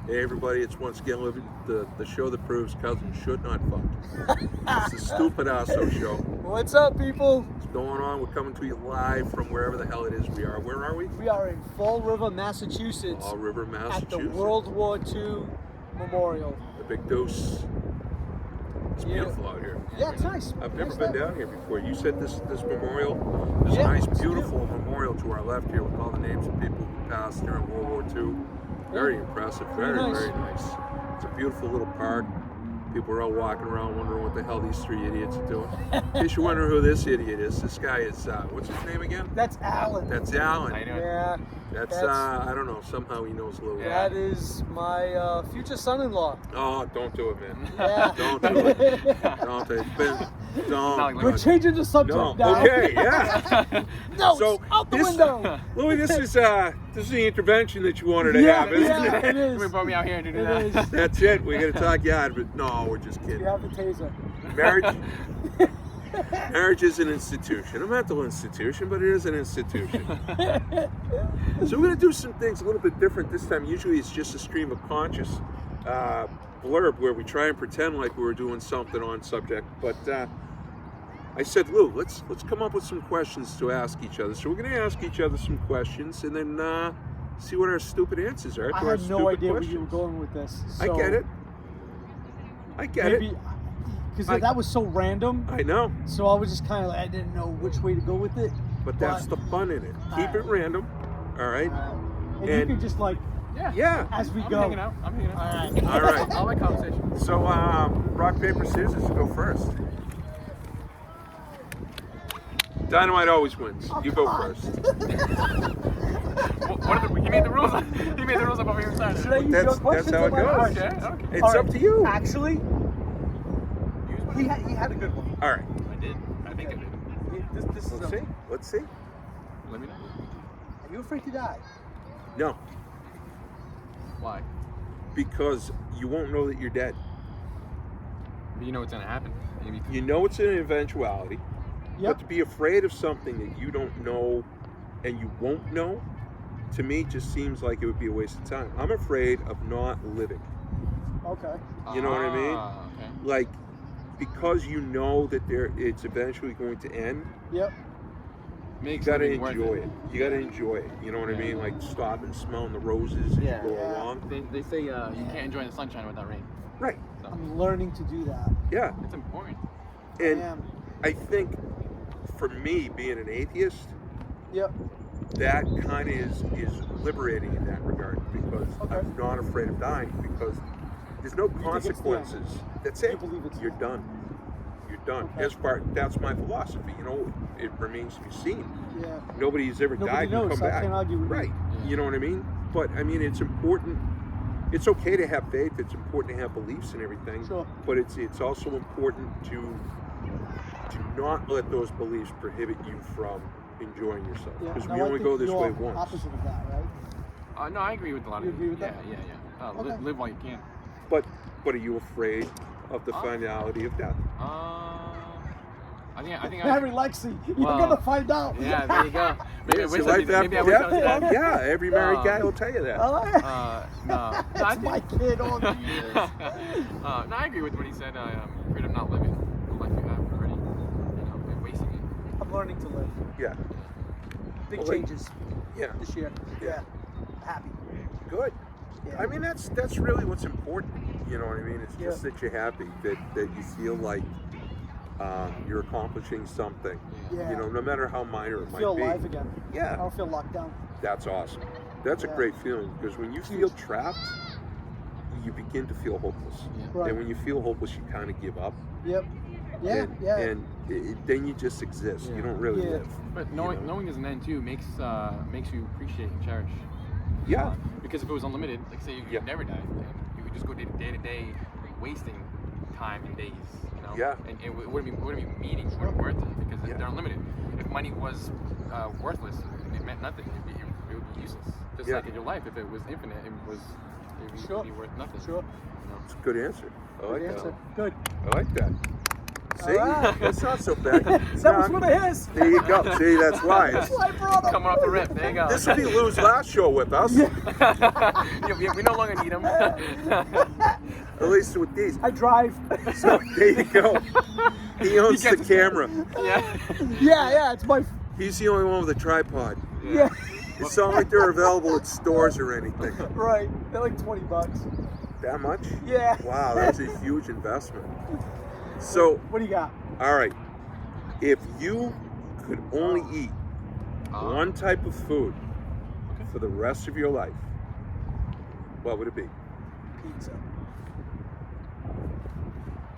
Hey everybody, it's once again the show that proves cousins should not fuck. It's the Stupid Asso Show. What's up, people? What's going on? We're coming to you live from wherever the hell it is we are. Where are we? We are in Fall River, Massachusetts. Fall River, Massachusetts. At the World War II Memorial. The Big Deuce. It's beautiful out here. Yeah, it's nice. I've never been down here before. You said this memorial. There's a nice, beautiful memorial to our left here with all the names of people who passed during World War II. Very impressive. Very nice. It's a beautiful little park. People are all walking around wondering what the hell these three idiots are doing. In case you're wondering who this idiot is, this guy is, what's his name again? That's Alan. That's Alan. Yeah. That's I don't know, somehow he knows a little bit. That is my future son-in-law. Oh, don't do it, man. Yeah. Don't do it. Don't do it. Don't. We're changing the subject now. Okay, yeah. No, so out the window. Louis, this is the intervention that you wanted to have, isn't it? It is. We brought me out here to do that. That's it. We're going to talk you out of it. No, we're just kidding. You have the taser. Marriage is an institution, a mental institution, but it is an institution. So we're going to do some things a little bit different this time. Usually it's just a stream of conscious blurb where we try and pretend like we were doing something on subject. But I said, Lou, let's come up with some questions to ask each other. So we're going to ask each other some questions and then see what our stupid answers are. I had no idea where you were going with this. So I get it. Because that was so random. I know. So I was just kind of I didn't know which way to go with it. But that's the fun in it. Keep it random. All right. And you can just yeah. As we I'm go. hanging out. All right. I like conversation. So rock, paper, scissors, go first. Dynamite always wins. You go first. He made the rules. He made the rules up over here. Should I use your questions? That's how it goes. Okay. It's up to you. Actually, he had a good one. All right. I did. I think I did. This is Let's see. Let me know. Are you afraid to die? No, Why? because you won't know that you're dead. But you know what's gonna happen. Maybe. You know it's an eventuality. Yep. But to be afraid of something that you don't know and you won't know, to me, just seems like it would be a waste of time. I'm afraid of not living. Okay. You know what I mean? Okay. Like, because you know that it's eventually going to end. Yep. You gotta enjoy it. You gotta enjoy it. You know what I mean? Like stop and smelling the roses as you go along. They say you can't enjoy the sunshine without rain. Right. So I'm learning to do that. Yeah. it's important. And I am. I think for me, being an atheist, Yep. that kind of is liberating in that regard because I'm not afraid of dying because there's no consequences. That's it. You believe it's You're done. You're done. Okay. That's my philosophy. You know, it remains to be seen. Yeah. Nobody's ever Nobody died knows, and come so I back. can't argue with you. Right. Yeah. You know what I mean? But I mean, it's important. It's okay to have faith. It's important to have beliefs and everything. Sure. But it's also important to not let those beliefs prohibit you from enjoying yourself Yeah. because Now, we I only think go this you're way once. Opposite of that, right? No, I agree with a lot of You agree with yeah, that? Yeah. Okay. Live while you can. But are you afraid of the finality of death? I think Harry Lexi, you're Well, gonna find out. Yeah, there you go. Maybe I Is wish it I like did- that? maybe I wish I was dead. Yeah, every married guy will tell you that. Oh, No, that's my kid on the years. no, I agree with what he said. I'm afraid of not living the life you have already. And wasting it. I'm learning to live. Yeah. Big Well, changes Yeah. this year. Yeah. Happy. Good. Yeah. I mean, that's really what's important. You know what I mean? It's just that you're happy, that you feel like you're accomplishing something. Yeah. You know, no matter how minor it I might feel be. alive again. I Yeah, don't feel locked down. that's awesome. That's a Yeah. great feeling because when you feel trapped, you begin to feel hopeless. Yeah. Right. And when you feel hopeless, you kind of give up. Yep. Yeah. And, yeah. and then you just exist. You Yeah. don't really Yeah. live. But you knowing know? there's an end too makes you appreciate and cherish. Yeah. Because if it was unlimited, like say you Yeah. could never die, and you could just go day to day, wasting time and days. You know. Yeah. And it wouldn't be meaning, it wouldn't be worth it because Yeah. they're unlimited. If money was worthless and it meant nothing, it would be useless. Just Yeah. like in your life, if it was infinite, it would Sure. be worth nothing. Sure. You know? It's a good answer. I like Good answer. that. Good. I like that. See? Alright. That's not so bad. That was Nah, one of his. there you go. See, that's why. That's why I brought him. Coming off the rip. There you go. This will be Lou's last show with us. Yeah, we no longer need him. At least with these. I drive. So there you go. He owns the camera. Yeah. Yeah, it's my. He's the only one with a tripod. Yeah. It's not like they're available at stores or anything. Right. They're like $20. That much? Yeah. Wow, that's a huge investment. So, What do you got? all right. If you could only eat one type of food for the rest of your life, what would it be? Pizza.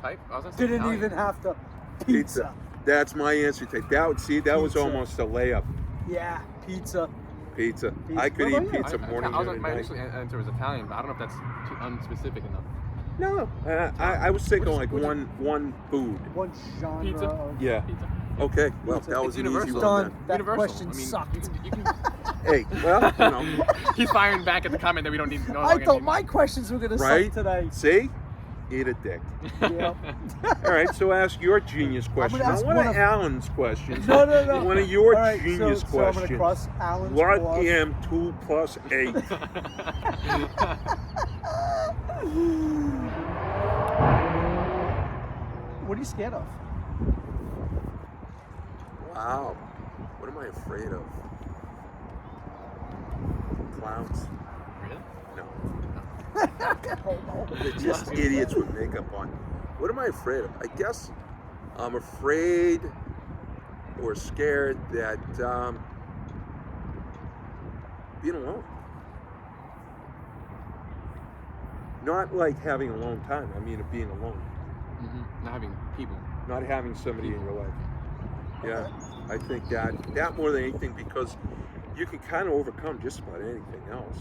Type? I was gonna say Didn't Italian. even have to. Pizza. That's my answer. Take that. That was Pizza. almost a layup. Yeah, pizza. Pizza. Pizza. I could What eat about you? pizza morning I was and my night. initial answer was Italian, but I don't know if that's too unspecific enough. No, I was thinking like What's- one food. One genre Pizza? of. Yeah. Pizza. Okay. Well, Pizza. that was It's an easy universal. one Done. then. That Universal. question I mean, sucked. You can, Hey, well, you know, he's firing back at the comment that we don't need. No I longer thought need. my questions were gonna Right? suck today. see, eat a dick. Yep. All right, so ask your genius question. gonna Not ask one one of of- Alan's questions. No. One of your All right, genius so I'm gonna questions. cross Alan's What off. am 2 plus 8? What are you scared of? Wow. What am I afraid of? Clowns? Really? No. They're just idiots with makeup on. What am I afraid of? I guess I'm afraid or scared that being alone. Not like having a alone time. I mean, of being alone. Not having people. Not having somebody in your life. Yeah, I think that more than anything, because you can kind of overcome just about anything else.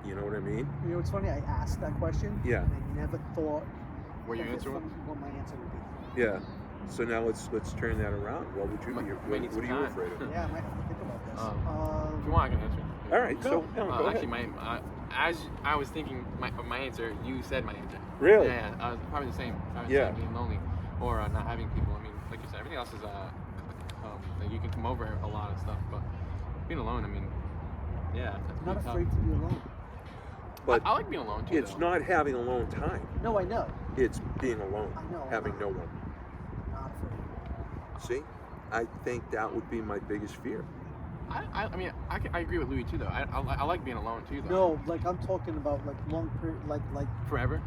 You know what I mean? You know, it's funny. I asked that question. Yeah. And I never thought What your answer was? what my answer would be. Yeah. So now let's turn that around. What would you be? Might need What are some you time. afraid of? Yeah, I might have to think about this. If you want, I can answer. All right. So Go. go Actually, ahead. as I was thinking my answer, you said my answer. Really? Yeah, probably the same. Probably Yeah. the same, being lonely or not having people. I mean, like you said, everything else is like you can come over a lot of stuff, but being alone, I mean, yeah, that's I'm not pretty tough. afraid to be alone. But I like being alone too. it's though. not having alone time. No, I know. It's being alone. I know. Having no one. Not afraid. See, I think that would be my biggest fear. I mean, I agree with Louis too, though. I like being alone too, though. No, like I'm talking about like long period, like Forever.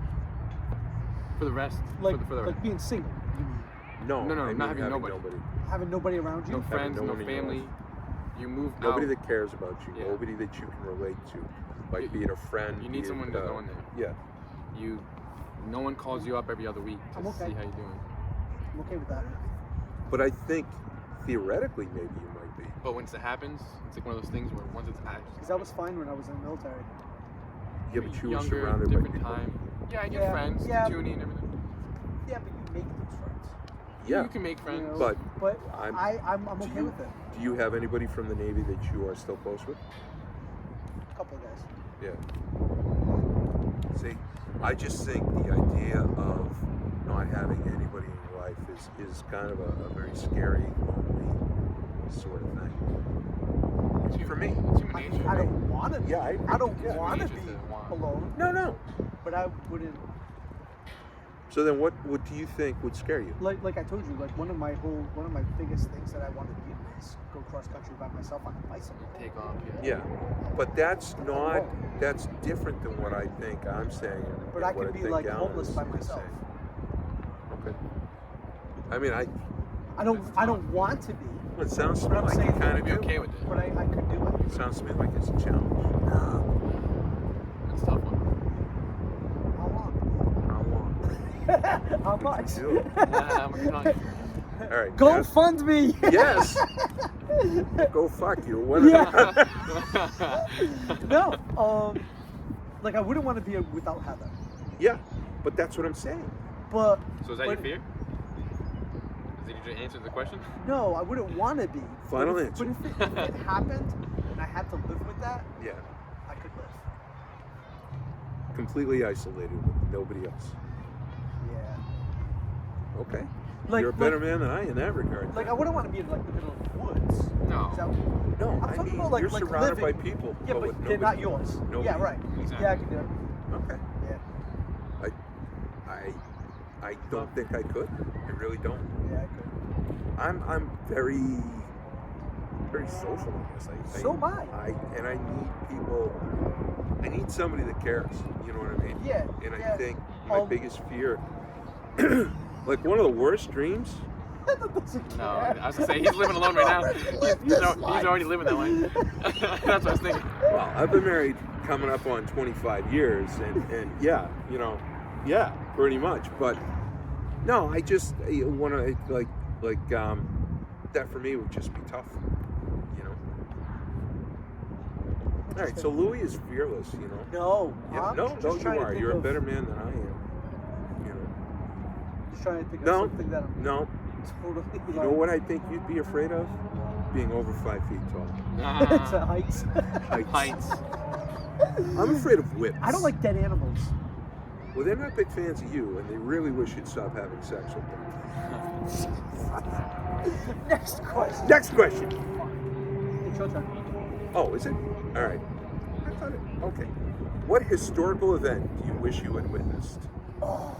For the rest. like for the like being single. You mean No, No, I mean not having nobody. having nobody around you. no friends, no no one in your family. life. You move Nobody out. that cares about you. Yeah. Nobody that you can relate to. Like be it a friend. You need be someone it, to go in there. Yeah. No one calls you up every other week to I'm okay. see how you're doing. I'm okay with that. But I think theoretically maybe you might be. But once it happens, it's like one of those things where once it's Because I was fine when I was in the military. Yeah, but you were younger, surrounded by different people. time. Yeah, you Yeah, get friends, yeah. tuning and everything. Yeah, but you make those friends. Yeah. You can make friends. You know, But I'm do okay you- with it. Do you have anybody from the Navy that you are still close with? A couple of guys. Yeah. See, I just think the idea of not having anybody in your life is kind of a very scary, lonely sort of thing. It's For me. It's human nature. I don't want to be. Yeah, I agree. I don't Yeah. want to Nature be to want. alone, No. but I wouldn't. So then, what do you think would scare you? Like I told you, like one of my biggest things that I want to do is go cross country by myself on a bicycle. Take off. Yeah, but that's different than what I think I'm saying. and But I what could be think like Alan homeless is by myself. saying. Okay. I mean, I don't want to be, it sounds to me But I'm like you saying kind I'd of be do. okay with it. but I could do it. It sounds to me like it's a challenge. It's a tough one. How long? How long? How much? Do it. Yeah, I'm telling you. All right. Go yes. fund me. Yes. Go fuck you. What? Yeah. No, like I wouldn't want to be without Heather, Yeah, but that's what I'm saying. but So is that your but- fear? Did you just answer the question? No, I wouldn't want to be. Final But answer. if it happened and I had to live with that, Yeah. I could live. Completely isolated with nobody else. Yeah. Okay. Like, You're a better man than I in that regard. Like I wouldn't want to be in like the middle of the woods. No. Is that- No, I'm I talking mean, about, like- you're like surrounded living- by people. Yeah, but with they're not nobody- yours. nobody. Yeah, right. Exactly. Yeah, I can do it. Okay. Yeah, I don't think I could. I really don't. yeah, I could. I'm very social, I guess. So am I. And I need people. I need somebody that cares. You know what I mean? Yeah. And yeah. I think my biggest fear, like one of the worst dreams. No, I was gonna say he's living alone right now. He's already living that way. That's what I was thinking. Well, I've been married coming up on 25 years, and yeah, yeah, pretty much. But no, I just want to like that for me would just be tough, you know. All right, so Louis is fearless, you know. No. Yeah, I'm no, just you trying to are. think You're a of- better man than I am. You know. Just trying to think of No, something that I'm no. totally. You know what I think you'd be afraid of? Being over 5 feet tall. It's a heights. Heights. I'm afraid of whips. I don't like dead animals. Well, they're not big fans of you, and they really wish you'd stop having sex with them. Next question. Next question. It's your turn. Oh, is it? All right. I thought it. Okay. What historical event do you wish you had witnessed? Oh,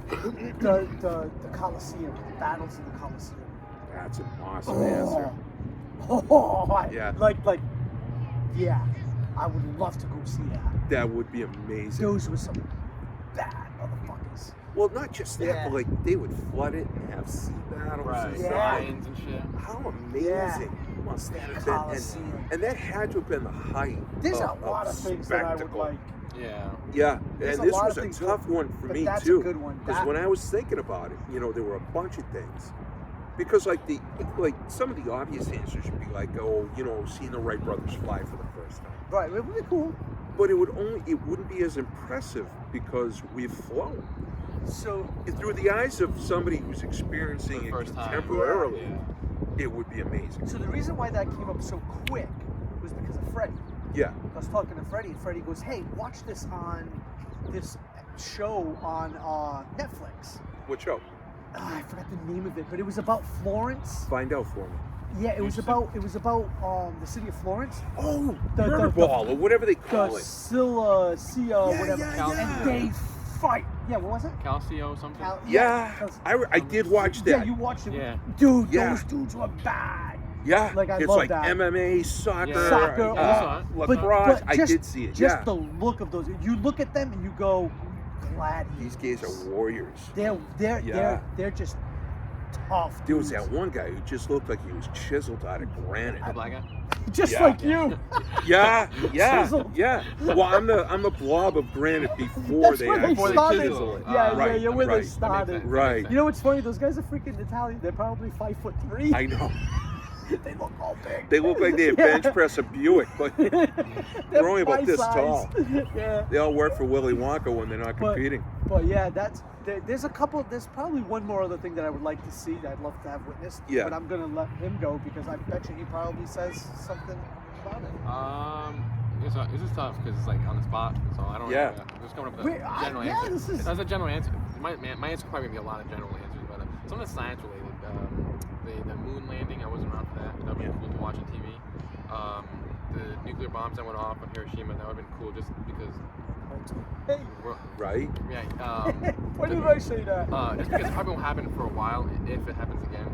the Colosseum, the battles in the Colosseum. That's an awesome answer. Yeah. Yeah, I would love to go see that. That would be amazing. Those were some bad motherfuckers. Well, not just that, Yeah. but like they would flood it and have sea battles. Right. And Yeah. stuff. Signs and shit. How amazing must that have been? Colosseum. And that had to have been the height. There's of, a lot of things that I would spectacle. like. Yeah. Yeah, There's and a this lot was of a things tough one for but me that's too. a good one. Because That- when I was thinking about it, there were a bunch of things. Because like some of the obvious answers would be like, oh, seeing the Wright brothers fly for the first time. Right, it would be cool. But it wouldn't be as impressive because we've flown. So Through the eyes of somebody who's experiencing For the it first time. contemporarily, Yeah. it would be amazing. the reason why that came up so quick was because of Freddie. Yeah. I was talking to Freddie, and Freddie goes, "Hey, watch this on this show on Netflix." What show? I forgot the name of it, but it was about Florence. Find out for me. Yeah, it was about the city of Florence. Oh, The- murder the- ball or whatever they call The it. Sia, Yeah, whatever. yeah, yeah. And they fight. Yeah, what was it? Calcio something. Yeah, I did watch that. Yeah, you watched it. Yeah. Dude, Yeah. those dudes were bad. Yeah, Like, I it's love like that. MMA, soccer, Yeah. Soccer, lacrosse. I just- did see it. Just Yeah, the look of those. You look at them and you go, gladiators. these guys are warriors. They're just tough. There was dudes. that one guy who just looked like he was chiseled out of granite. The black guy. Just Yeah. like you. Yeah, Chiseled. yeah. Well, I'm the blob of granite before That's they where they actually started. chisel it. Yeah, Right, yeah, where they right. started. Right. You know what's funny? Those guys are freaking Italian. They're probably 5'3". I know. They look all big. They look like they have Yeah. bench press a Buick, but they're only about my this size. tall. Yeah. They all work for Willy Wonka when they're not But- competing. But yeah, there's probably one more other thing that I would like to see that I'd love to have witnessed. Yeah. But I'm gonna let him go because I bet you he probably says something about it. This is tough because it's like on the spot, so I don't. Yeah. I'm just coming up with Wait, a general yeah, answer. this is- That's a general answer. My answer probably gonna be a lot of general answers, but some of the science related. The moon landing, I wasn't around for that. That would be cool to watch on TV. The nuclear bombs that went off on Hiroshima, that would have been cool just because. Hey, Right? Yeah. why did I say that? Just because it probably won't happen for a while if it happens again.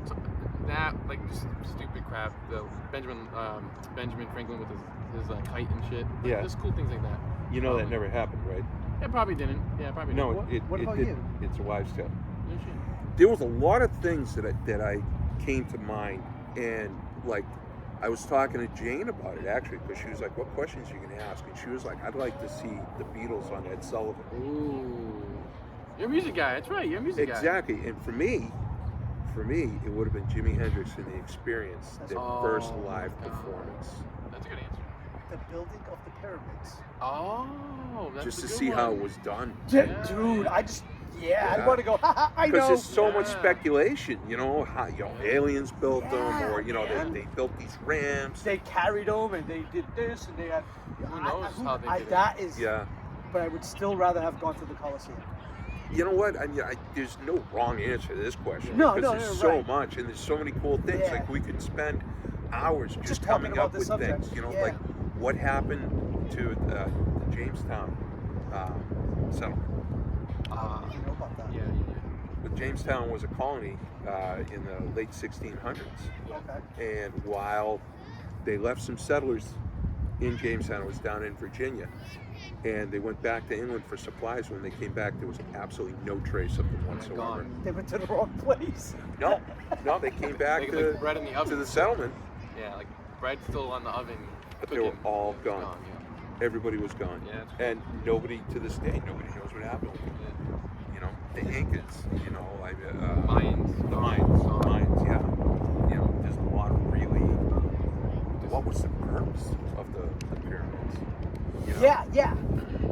So that, like, just stupid crap. The Benjamin Franklin with his kite and shit. Yeah. Just cool things like that. You know that never happened, right? It probably didn't. Yeah, probably No, didn't. What it about did. you? It's a wives' tale. No shit. There was a lot of things that I came to mind, and like I was talking to Jane about it actually, because she was like, "What questions are you gonna ask?" And she was like, "I'd like to see the Beatles on Ed Sullivan." Ooh. You're a music guy. That's right. You're a music guy. Exactly, and for me, it would have been Jimi Hendrix and the Experience, their first live God. performance, That's a good answer. The building of the pyramids. Oh, that's just a to good see one. how it was done. Dude, I Yeah. want to go. I Because know. there's so much Yeah. speculation, how aliens built them, or Yeah. they built these ramps. They carried them and they did this and they had. Who knows how they did it? That is. Yeah. But I would still rather have gone to the Colosseum. You know what? I mean, there's no wrong answer to this question. No, because no, there's no, so right. much, and there's so many cool things. Yeah. Like we could spend hours just talking coming about up the with subject. things. You know, Yeah. like what happened to the Jamestown settlement. You know about that? Yeah. But Jamestown was a colony in the late 1600s, Okay. and while they left some settlers in Jamestown, it was down in Virginia, and they went back to England for supplies. When they came back, there was absolutely no trace of them whatsoever. Gone. They went to the wrong place. No, they came back Like to bread in the oven. the settlement, Yeah, like bread still on the oven. but they were cooking. all It's gone. Yeah. Everybody was gone, Yeah, it's cool. and nobody to this day, nobody knows what happened with them. Yeah. You know, the Incas, you know, like Mayans. the gone. Mayans, yeah. You know, there's a lot of really. What was the purpose of the pyramids? You know? Yeah.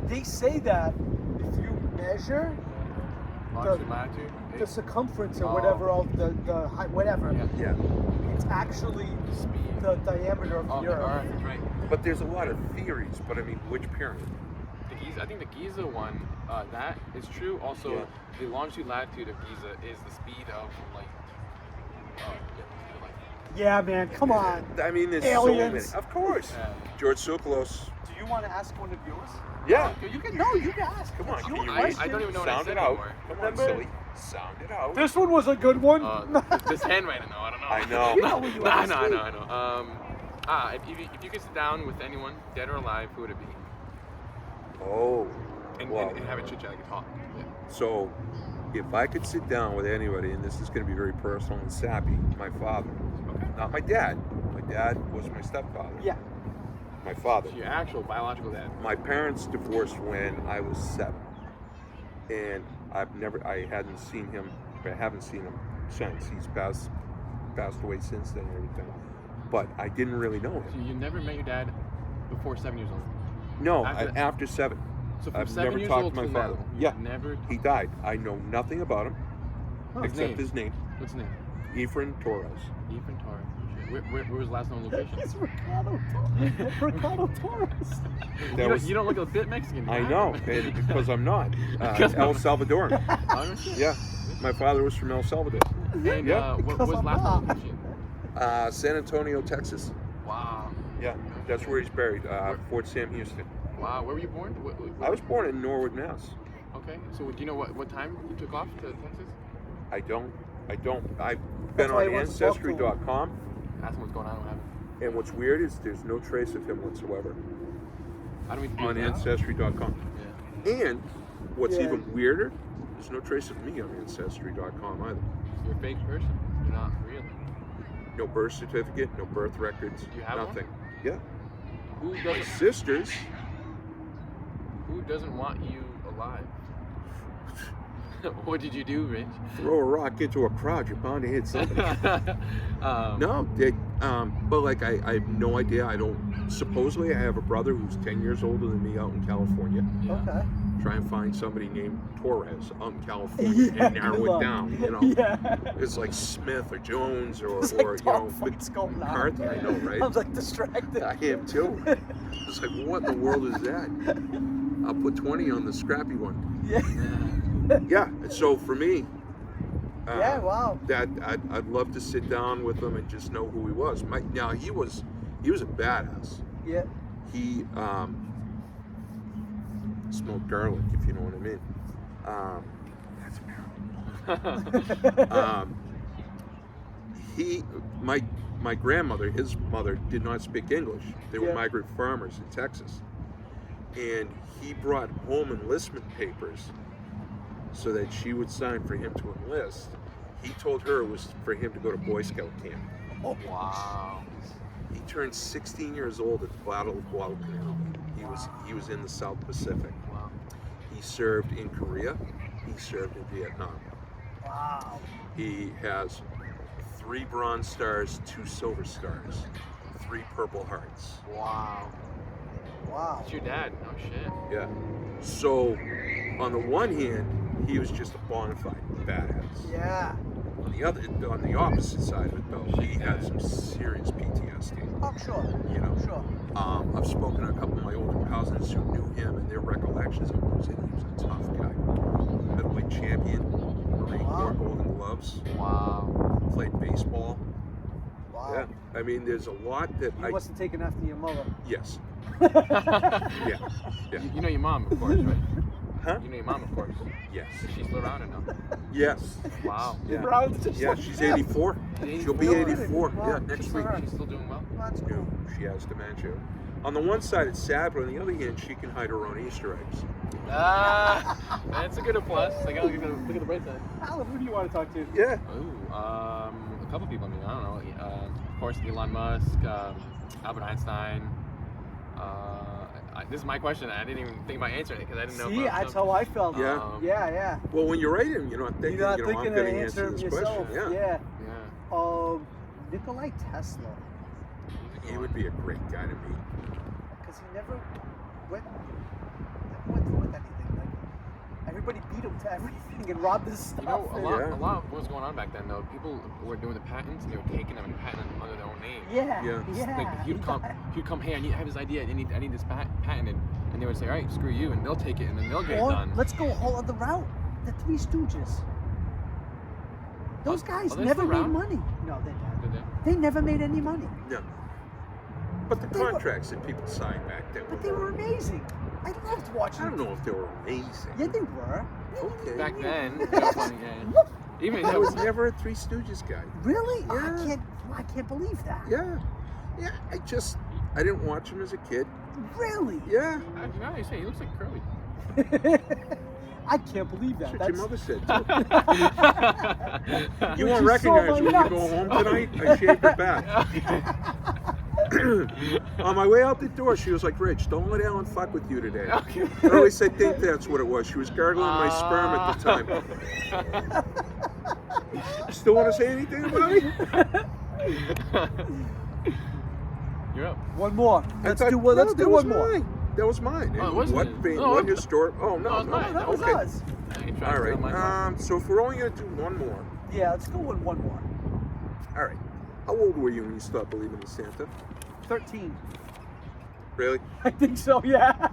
They say that if you measure Longitude, latitude. the circumference or Oh. whatever of the height, whatever, Yeah. Yeah, it's actually Speed. the diameter of Oh, the the Earth. Earth is right. but there's a lot of theories. But I mean, which pyramid? The Giza, I think the Giza one, that is true. Also, Yeah. the longitude latitude of Giza is the speed of light. Like, Yeah, man, come on. I mean, there's Aliens. so many. Of course, George Tsoukalos. Do you want to ask one of yours? Yeah, You can. No, you can ask. come on. It's Can your you question. I don't even know what I sound said it out? anymore. Come on, Remember? silly. Sound it out. This one was a good one. this handwriting though, I don't know. I know. You know what you No, asked I me. know. If you could sit down with anyone, dead or alive, who would it be? Oh, And, wow. and have a chit chat, like a talk. Yeah. So, if I could sit down with anybody, and this is going to be very personal and sappy, my father, Okay. not my dad. My dad was my stepfather. Yeah. My father. So your actual biological dad. My parents divorced when I was 7, and I haven't seen him since. He's passed away since then and everything. But I didn't really know So him. you never met your dad before 7 years old. No, After- after 7. So from I've 7 never years talked old to my till father. now, Yeah. you've never. He died. I know nothing about him His except name? his name, What's his name? Ephraim Torres. Ethan Torres. Where was his last known location? It's Ricardo Torres. You don't look a bit Mexican. I know, and because I'm not. Because El I'm- Salvadoran. Oh, shit. Yeah, my father was from El Salvador. And Yeah. what Because was I'm last known not. location? San Antonio, Texas. Wow. Yeah, that's where he's buried. Fort Sam Houston. Wow. Where were you born? I was born in Norwood, Mass. Okay. So do you know what time you took off to Texas? I don't. I've been That's why on he wants to talk to him. Ancestry.com, Ask him what's going on. What happened? and what's weird is there's no trace of him whatsoever I don't mean on now. Ancestry.com. Yeah. And what's Yeah. even weirder, there's no trace of me on Ancestry.com either. You're a fake person. You're not real. No birth certificate, no birth records, You have one? nothing. Yeah. Who My doesn't? sisters. Who doesn't want you alive? What did you do, Rich? Throw a rock into a crowd, you're bound to hit somebody. No, but like I have no idea. I don't. Supposedly, I have a brother who's 10 years older than me out in California. Yeah. Okay. Try and find somebody named Torres out in California and narrow good it luck. down. You know, Yeah. it's like Smith or Jones or It's like you dog know fights going on. McCarthy. I know, right? I'm like distracted. I am too. It's like, what in the world is that? I'll put 20 on the scrappy one. Yeah. Yeah. And so for me, Yeah. Wow. that I'd love to sit down with him and just know who he was. Now he was a badass. Yeah. He smoked garlic, if you know what I mean. That's apparent. My grandmother, his mother, did not speak English. They were Yeah. migrant farmers in Texas, and he brought home enlistment papers so that she would sign for him to enlist. He told her it was for him to go to Boy Scout camp. Wow. He turned 16 years old at the Battle of Guadalcanal. He was in the South Pacific. Wow. He served in Korea. He served in Vietnam. Wow. He has 3 Bronze Stars, 2 Silver Stars, 3 Purple Hearts. Wow. Wow. It's your dad. Oh shit. Yeah. So, on the one hand, he was just a bona fide badass. Yeah. On the opposite side of it, though, he had some serious PTSD. Oh, sure. You know. Sure. I've spoken to a couple of my older cousins who knew him, and their recollections of him was that he was a tough guy. middleweight champion, Marine Corps Golden Gloves, Wow. played baseball. Wow. Yeah, I mean, there's a lot that You must have taken after your mother. Yes. you, Yeah. you know your mom, of course, right? Huh? You know your mom, of course. Yes. Is she still around or no? Yes. Wow. Yeah. Just Yeah, like she's him. 84. She'll be 84. Yeah, next week. She's still doing well. That's You cool. know, she has dementia. On the one side, it's sad, but on the other hand, she can hide her own Easter eggs. That's a good plus. I gotta look at the bright side. Alan, who do you want to talk to? Yeah. Ooh, a couple people. I mean, I don't know. Of course, Elon Musk, Albert Einstein. This is my question. I didn't even think about answering it because I didn't know. See, about that's some- how I felt. Yeah. Yeah. Well, when you write him, you're not thinking, You're not I'm thinking going of to answer answering this yourself. question. Yeah. Yeah. Nikolai Tesla, He would be a great guy to meet. because he never went through with anything. Like everybody beat him to everything and robbed his stuff. You know, a lot Yeah. of what was going on back then, though. People were doing the patents, and they were taking them and patenting them under their own name. Yeah. Like he'd come, hey, I have this idea. I need this patented, and they would say, all right, screw you, and they'll take it, and then they'll get it Or done. let's go a whole other route. The Three Stooges. Those guys are they never still made around? money. No, they didn't. Did they? They never made any money. No. But the They were- contracts that people signed back then But they were amazing. I loved watching I don't them. know if they were amazing. Yeah, they were. Okay. Back then, you know, funny, yeah. Even I was never a Three Stooges guy. Really? Yeah. I can't believe that. Yeah. Yeah, I didn't watch him as a kid. Really? Yeah. You know how you say he looks like Curly. I can't believe that. That's what your That's mother said, too. You won't She recognize saw when my you nuts. go home tonight. I shaved her back. On my way out the door, she was like, Rich, don't let Alan fuck with you today. Okay. Or at least I think that's what it was. She was gargling my sperm at the time. Still want to say anything about me? You're up. one more. Let's I do thought- one. no, Let's that do was one more. mine. That was mine. Oh, it wasn't what it? being No, what it- historic? Oh no, No, it's mine. That was okay. us. You trying All to steal my right. So if we're only gonna do one more, Yeah, let's go with one more. all right. How old were you when you stopped believing in Santa? 13. Really? I think so, yeah.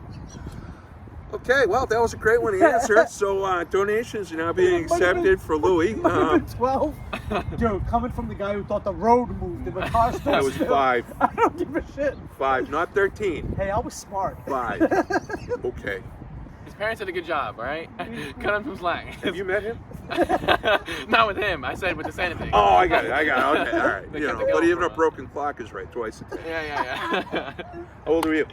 Okay. Well, that was a great one to answer. So donations are now being Might have been- accepted for Louis. Might have been 12. Dude, coming from the guy who thought the road moved and the car stood I was still. 5. I don't give a shit. 5, not 13. Hey, I was smart. 5. Okay. His parents did a good job, all right? Cut him some slack. Have you met him? Not with him. I said with the Santa thing. Oh, I got it. Okay, all right. They You kept know, it but going even for a us. broken clock is right twice a day. Yeah. How old were you?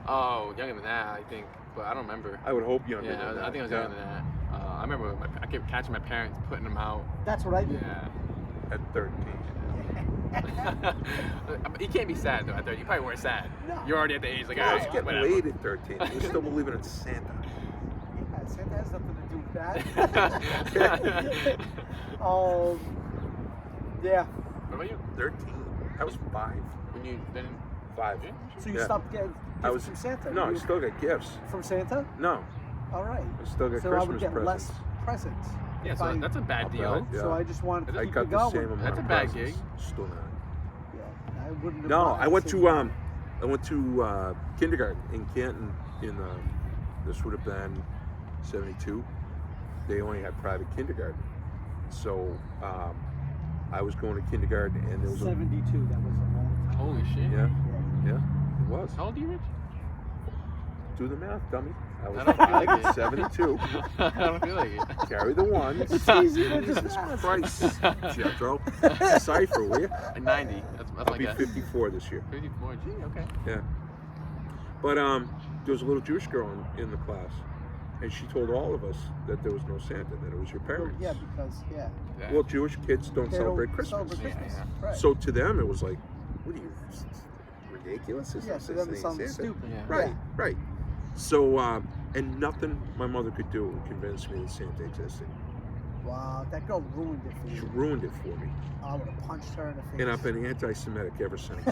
Oh, younger than that, I think. But I don't remember. I would hope younger Yeah, than that. I think I was younger than that. I remember I kept catching my parents putting them out. That's what I did. Yeah. At 13. You can't be sad though at 30. You probably weren't sad. No. You're already at the age like, I all was right, getting whatever. laid at 13. You're still believing in Santa. Yeah, Santa has nothing to do with that. Yeah. What about you? 13. I was 5. When you didn't? 5. So you Yeah. stopped getting I gifts was from Santa? No, I You- still got gifts. From Santa? No, All right. I still got So I would Christmas get presents. less presents. Yeah, if so I- that's a bad Not deal. bad. Yeah. So I just wanted to I keep got it the going. same amount That's of a bad presents. gig. Still not. Yeah, I wouldn't have No, bought I went the to same- kindergarten in Canton. This would have been 72. They only had private kindergarten, so I was going to kindergarten, and there was 72. That was a long time. Holy shit. yeah, Yeah. it was. How old are you, Rich? Do the math, dummy. I was I don't feel like 5, it. 72. I don't feel like it. Carry the ones. It's easy to just Jesus ask. Christ, Jethro. Decipher, will you? Like 90. That's I'll like be a 54 this year. 54. Gee, okay. Yeah. But there was a little Jewish girl in the class, and she told all of us that there was no Santa, that it was your Well, parents. yeah, because Yeah. Well, Jewish kids don't they celebrate don't Christmas. Celebrate Yeah, Christmas. yeah. Right. So to them, it was like, what are you, ridiculous? There's yeah, no so such that thing as sounds Santa. stupid. Yeah. Right, right. So, and nothing my mother could do would convince me that Santa existed. Wow, that girl ruined it for She you. ruined it for me. I would have punched her in the face. And I've been anti-Semitic ever since.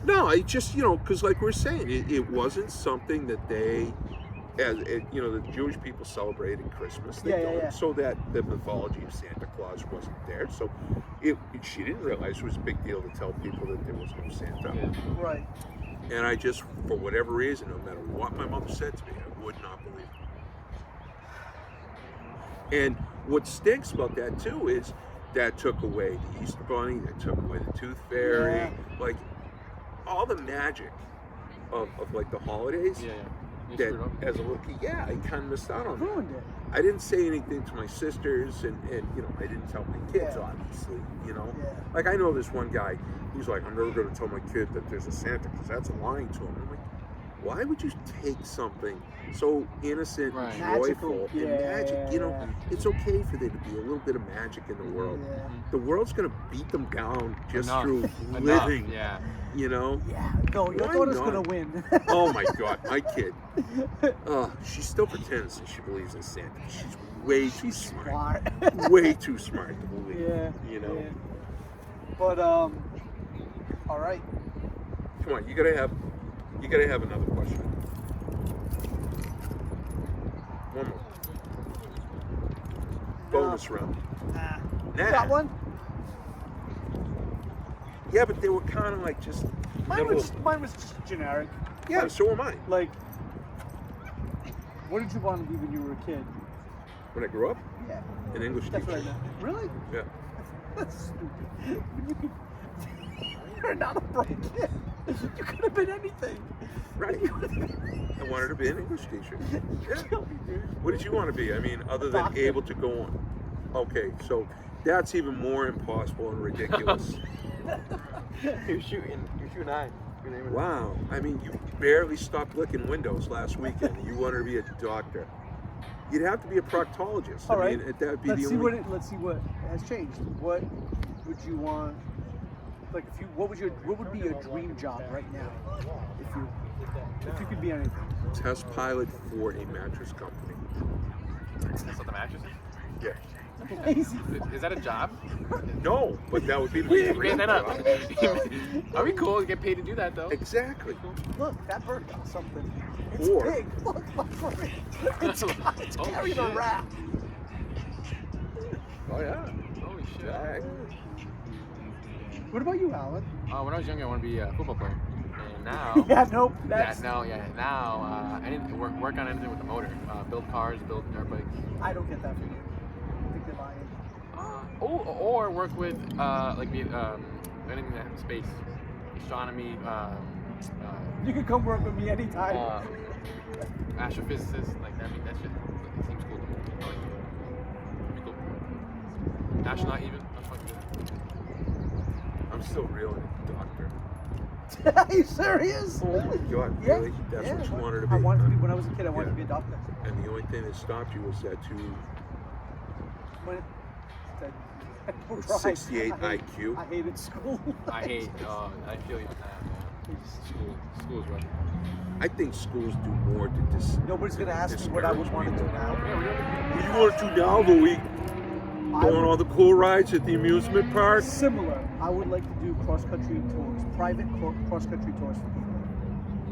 No, I just, because like we're saying, it wasn't something that they, the Jewish people celebrated Christmas. They Yeah, yeah, don't. yeah. So that the mythology of Santa Claus wasn't there. So she didn't realize it was a big deal to tell people that there was no Santa. Yeah. Right. And I just, for whatever reason, no matter what my mother said to me, I would not believe it. And what stinks about that too is that took away the Easter Bunny, that took away the Tooth Fairy, Yeah. like all the magic of like the holidays. Yeah. You That screwed up. as a little kid, yeah, I kind of missed out on that. Ruined it. I didn't say anything to my sisters, and you know, I didn't tell my kids, Yeah. obviously, you know. Yeah. Like, I know this one guy who's like, I'm never going to tell my kid that there's a Santa because that's lying to him. I'm like, why would you take something so innocent Right. and Magical. joyful and Yeah. magic? You know, it's okay for there to be a little bit of magic in the world. Yeah. The world's going to beat them down just Enough. through Enough. living, Yeah. you know. Yeah. No, your Why daughter's not? gonna win. Oh my God, my kid. She still pretends that she believes in Santa. She's way too She's smart. smart. Way too smart to believe. Yeah. You know. Yeah. But all right. Come on, you gotta have another question. One more. Bonus round. Nah. Nah. Got one? Yeah, but they were kind of like just. Mine was just generic. Yeah, so am I. Like, what did you want to be when you were a kid? When I grew up, Yeah. an English That's what I teacher. meant. Really? Yeah. That's stupid. You're not a bright kid. You could have been anything. Right. I wanted to be an English teacher. Yeah. Kill me, dude. What did you want to be? I mean, other than Doctor. able to go on. Okay, so that's even more impossible and ridiculous. You're shooting high. Wow. I mean, you barely stopped licking windows last weekend. You wanted to be a doctor. You'd have to be a proctologist. All I right. mean, that'd be Let's the see only. let's see what has changed. What would you want? Like, what would be your dream job right now? If you could be anything. Test pilot for a mattress company. That's what the mattress is? Yeah. Easy. Is that a job? No, but that would be You my made dream that up. job. That'd be cool to get paid to do that, though. Exactly. Look, that bird got something. It's Or- big. Look for it. It's Oh, carrying a shit. rat. Oh yeah. Holy shit. Jack. What about you, Alan? When I was younger, I wanted to be a football player. And now, Yeah, nope. yeah, That's, now, anything, work on anything with the motor. Build cars, build dirt bikes. I don't get that from you. I think you're lying. Or work with anything that has space, astronomy, You can come work with me anytime. astrophysicist. Like that. That shit seems cool to me. I like it. It'd be cool. Astronaut even. That's fucking good. I'm still reeling it, doctor. Are you serious? Oh my God, Yeah, really? That's yeah. what you wanted to be? I wanted to be huh? when I was a kid. I wanted to Yeah. be a doctor. And the only thing that stopped you was that When that, I don't It's drive. 68 I hate- IQ. I hated school. I hate. I feel you on that. Man. School's rough. I think schools do more to Nobody's gonna ask me what I would want to do now. Yeah, we're doing What do you want to do now, Louis? I Go on would- all the cool rides at the amusement park? Similar. I would like to do cross-country tours, private cross-country tours for people.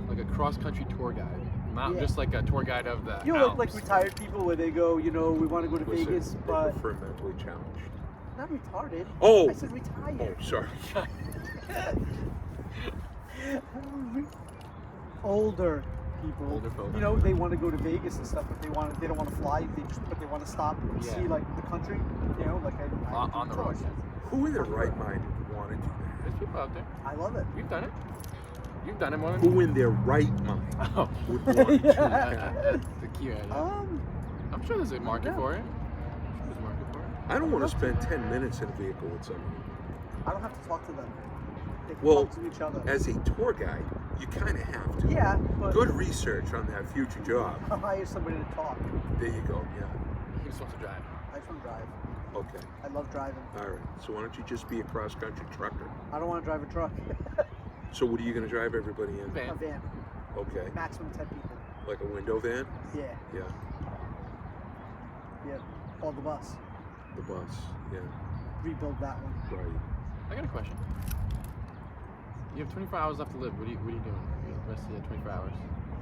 like a cross-country tour guide, not Yeah. just like a tour guide of the You know, Alps. like retired people where they go, we want to go to Listen, Vegas, they but prefer mentally challenged. not retarded. Oh. I said retired. Oh, sorry. Older people. Older folk. You know, they want to go to Vegas and stuff, but they don't want to fly. But they want to stop and Yeah. see like the country. You know, like I On the road. Who in their right mind would want to do that? There's people out there. I love it. You've done it. You've done it more than Who in their right mind Oh, would want to do that? that's the key right now. I'm sure there's a market yeah. for it. There's a market for it. I don't want to spend 10 minutes in a vehicle with somebody. I don't have to talk to them. They can Well, talk to each other. as a tour guide, you kind of have to. Yeah, but Good research on that future job. I'll hire somebody to talk. There you go, yeah. He just wants to drive. I just want to drive. Okay, I love driving. all right. So why don't you just be a cross-country trucker? I don't want to drive a truck. So what are you going to drive everybody in? A Van. van. Okay, Maximum 10 people. like a window van? Yeah. Yeah, Yeah. Or the bus. the bus, yeah, Rebuild that one. right. I got a question. You have 24 hours left to live. What are you doing for the rest of the 24 hours?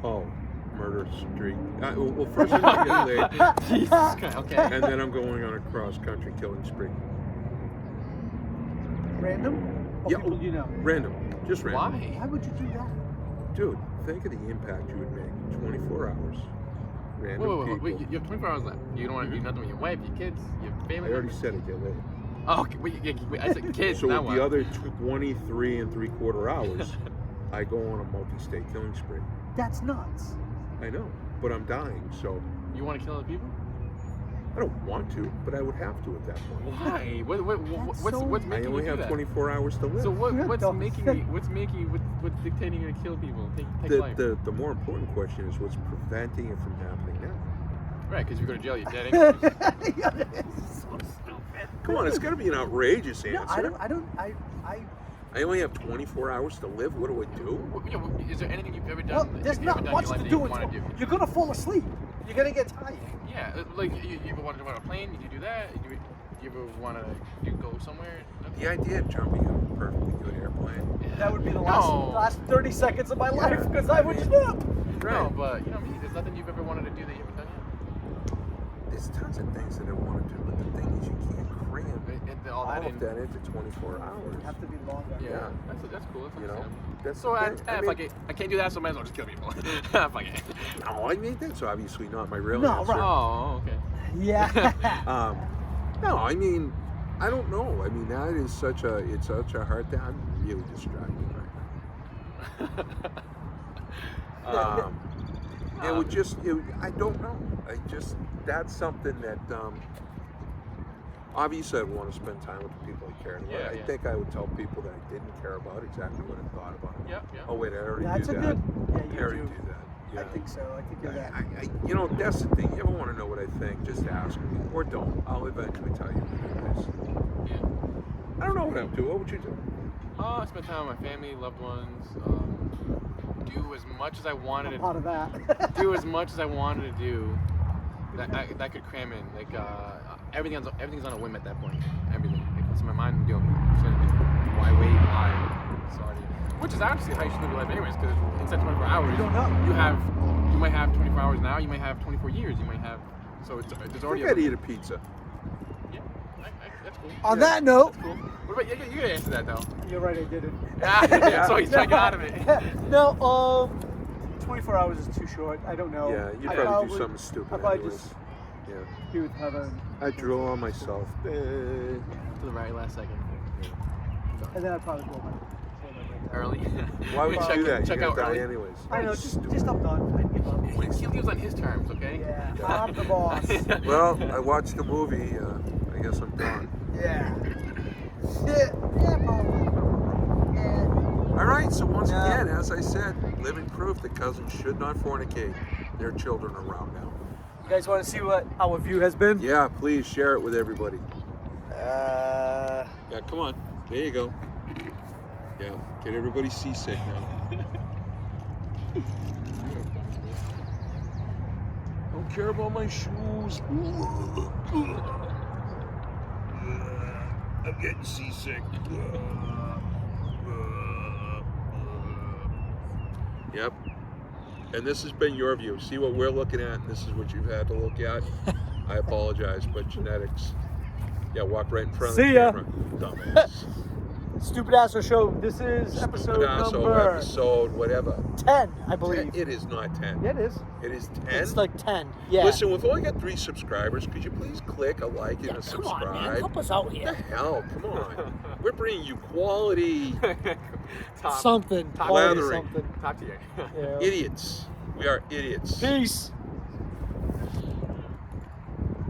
Oh, murder streak. Well, first I'm going to get laid, Jesus Christ. Okay. and then I'm going on a cross-country killing spree. Random? Or Yeah, people you know? Random, just random. Why Why? would you do that? Dude, think of the impact you would make. 24 hours. random people. Wait, you have 24 hours left. You don't want to do nothing with your wife, your kids, your I family already members? said it, get laid. Oh, okay. Wait, I said kids, So now with what? the other 23 and 3/4 hours, I go on a multi-state killing spree. That's nuts. I know, but I'm dying, so You want to kill other people? I don't want to, but I would have to at that point. Why? What's so- I making only you do have that? 24 hours to live. So You're what's dumb. making what's dictating you to kill people? Take life. The more important question is what's preventing it from happening now. Right, because if you go to jail, you're dead anyways. Yeah, it's so stupid. Come on, it's got to be an outrageous answer. No, I don't. I only have 24 hours to live. What do I do? Is there anything you've ever Well, done? there's you've ever not done much in your life to that do you until want to do? you're gonna fall asleep. You're gonna get tired. Yeah, like you ever want to run a plane? You do that? You ever want to go somewhere? The idea of jumping out of a perfectly good airplane. That would be the No. last 30 seconds of my life because I would mean- snap. No, but you know what I mean? There's nothing you've ever wanted to do that you haven't done There's tons of things that I want to do, but the thing is you can't cram yet. All all that of in. that into 24 hours. Have to be longer. Yeah, that's cool. That's You know, understandable. that's So the thing. fuck it. I can't do that, so I might as well just kill people. Fuck it. No, I mean that's obviously not my real No, answer. right. Oh, okay. Yeah. No, I mean, I don't know. I mean, that is such a hard thing. I'm really distracted right now. It would just, I don't know. That's something that, obviously I want to spend time with the people I care about. Yeah, I yeah. think I would tell people that I didn't care about exactly what I thought about them. Yeah. Oh wait, I already That's do a that. good. I Yeah, already you do do. that. Yeah. I think so. I think you're that. You know, that's the thing. You ever want to know what I think? Just ask me, or don't. I'll eventually tell you what it is. Yeah. I don't know what I'm doing. What would you do? I spend time with my family, loved ones. Do as much as I wanted I'm to part of that. do as much as I wanted to do. That could cram in. Like everything's on a whim at that point. Everything. If it's in my mind, I'm doing it. So why wait? Why? Sorry. Which is actually how you should live your life, anyways. Because instead of 24 hours, You don't know. you might have 24 hours now. You might have 24 years. You might have. So there's I already. think I'd eat a pizza. Yeah, that's cool. On that note, That's cool. What about you? You gotta answer that though. you're right. I did it. Yeah, so he's trying to get out of it. No. 24 hours is too short. I don't know. Yeah, you'd I probably do something stupid I'd probably anyways. just Yeah. be with Heather, I drew on myself. To the very last second. and then I'd probably go home. Early. Why would you check, do that? Check You're out gonna die early. anyways. I know. Just I'm done. I'd give up. He lives on his terms, okay? Yeah, I'm the boss. Well, I watched the movie. I guess I'm done. Yeah. Yeah, probably. Yeah. All right. So once Yeah. again, as I said, living proof that cousins should not fornicate. Their children around now. You guys want to see what our view has been? Yeah, please share it with everybody. Uh, Yeah, come on. There you go. Yeah, get everybody seasick now. Don't care about my shoes. I'm getting seasick. Yep. And this has been your view. See what we're looking at, and this is what you've had to look at. I apologize, but genetics. Yeah, walk right in front of See the ya. camera. Dumbass. Stupid Asso Show. This is episode Picasso, number episode, whatever. 10, I believe. It is not 10. Yeah, it is. It is 10. It's like 10. Yeah. Listen, we've only got 3 subscribers. Could you please click a like and a come subscribe? on, man. Help us out What the here. hell? Come on. We're bringing you quality Top. Something. Top quality lathering. something. Top tier. Yeah. idiots. We are idiots. Peace.